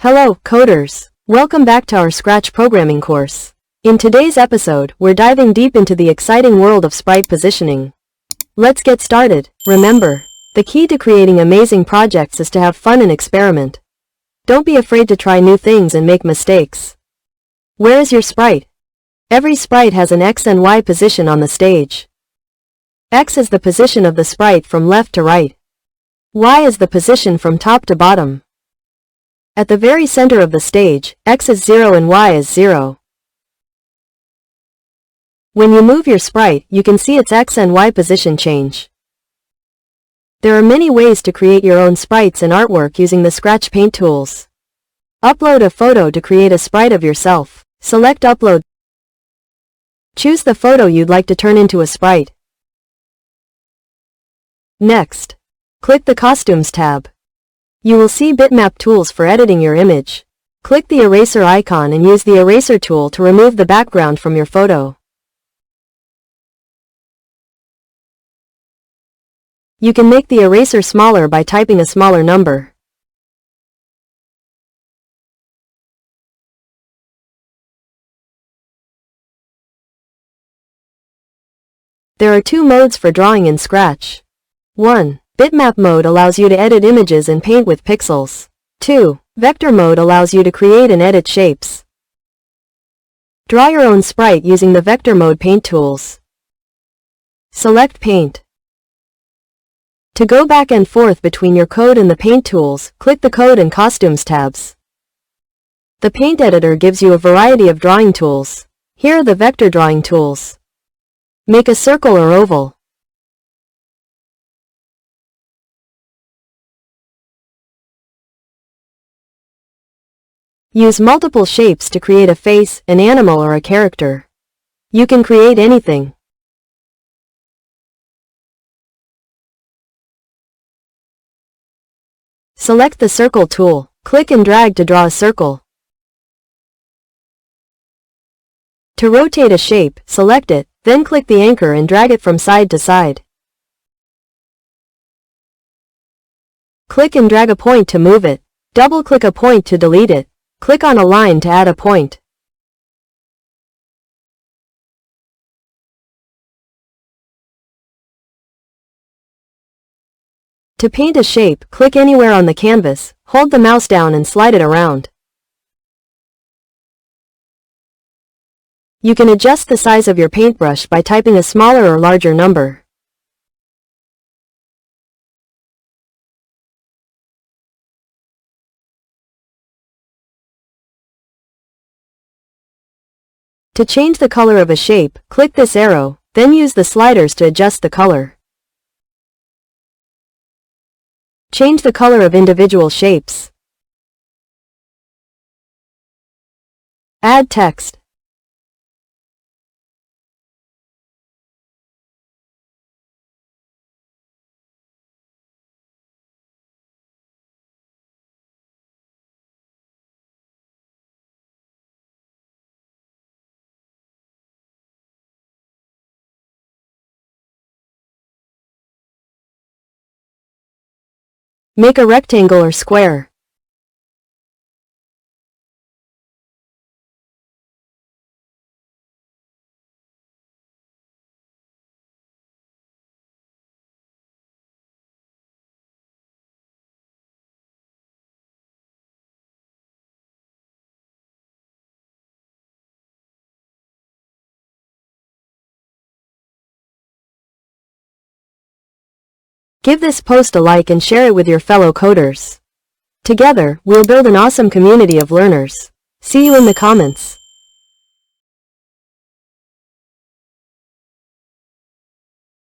Hello, coders! Welcome back to our Scratch programming course. In today's episode, we're diving deep into the exciting world of sprite positioning. Let's get started. Remember, the key to creating amazing projects is to have fun and experiment. Don't be afraid to try new things and make mistakes. Where is your sprite? Every sprite has an X and Y position on the stage. X is the position of the sprite from left to right. Y is the position from top to bottom. At the very center of the stage, X is 0 and Y is 0. When you move your sprite, you can see its X and Y position change. There are many ways to create your own sprites and artwork using the Scratch Paint tools. Upload a photo to create a sprite of yourself. Select Upload. Choose the photo you'd like to turn into a sprite. Next, click the Costumes tab. You will see bitmap tools for editing your image. Click the eraser icon and use the eraser tool to remove the background from your photo. You can make the eraser smaller by typing a smaller number. There are two modes for drawing in Scratch. 1. Bitmap mode allows you to edit images and paint with pixels. 2. Vector mode allows you to create and edit shapes. Draw your own sprite using the vector mode paint tools. Select Paint. To go back and forth between your code and the paint tools, click the Code and Costumes tabs. The paint editor gives you a variety of drawing tools. Here are the vector drawing tools. Make a circle or oval. Use multiple shapes to create a face, an animal, or a character. You can create anything. Select the Circle tool. Click and drag to draw a circle. To rotate a shape, select it, then click the anchor and drag it from side to side. Click and drag a point to move it. Double-click a point to delete it. Click on a line to add a point. To paint a shape, click anywhere on the canvas, hold the mouse down and slide it around. You can adjust the size of your paintbrush by typing a smaller or larger number. To change the color of a shape, click this arrow, then use the sliders to adjust the color. Change the color of individual shapes. Add text. Make a rectangle or square. Give this post a like and share it with your fellow coders. Together, we'll build an awesome community of learners. See you in the comments.